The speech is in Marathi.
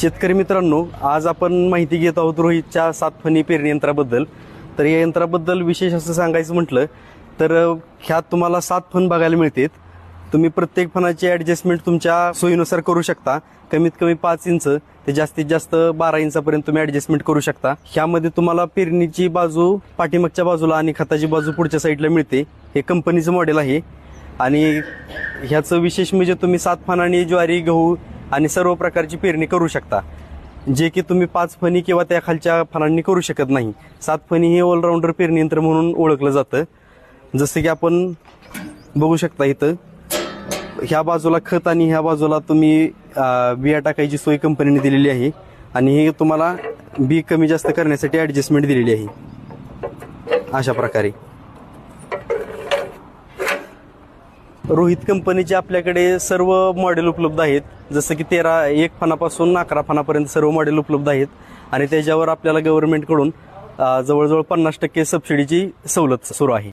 शेतकरी मित्रांनो, आज आपण माहिती घेत आहोत रोहितच्या 7 फणी पेरणी यंत्राबद्दल. तर या यंत्राबद्दल विशेष असं सांगायचं म्हटलं तर ह्यात तुम्हाला 7 फण बघायला मिळतात. तुम्ही प्रत्येक फणाची ॲडजस्टमेंट तुमच्या सोयीनुसार करू शकता. कमीत कमी 5 इंच ते जास्तीत जास्त 12 इंचापर्यंत तुम्ही ॲडजस्टमेंट करू शकता. ह्यामध्ये तुम्हाला पेरणीची बाजू पाठीमागच्या बाजूला आणि खताची बाजू पुढच्या साईडला मिळते. हे कंपनीचं मॉडेल आहे आणि ह्याचं विशेष म्हणजे तुम्ही 7 फणांनी ज्वारी, गहू आणि सर्व प्रकारची पेरणी करू शकता, जे की तुम्ही 5 फणी किंवा त्या खालच्या फणांनी करू शकत नाही. 7 फणी हे ऑलराऊंडर पेरणी यंत्र म्हणून ओळखलं जातं. जसं की आपण बघू शकता, इथं ह्या बाजूला खत आणि ह्या बाजूला तुम्ही बिया टाकायची सोय कंपनीने दिलेली आहे आणि हे तुम्हाला बी कमी जास्त करण्यासाठी ॲडजस्टमेंट दिलेली आहे. अशा प्रकारे रोहित कंपनीचे आपल्याकडे सर्व मॉडेल उपलब्ध आहेत. जसं की 1 फणापासून 11 फणापर्यंत सर्व मॉडेल उपलब्ध आहेत आणि त्याच्यावर आपल्याला गव्हर्नमेंटकडून जवळजवळ 50% सबसिडीची सवलत सुरू आहे.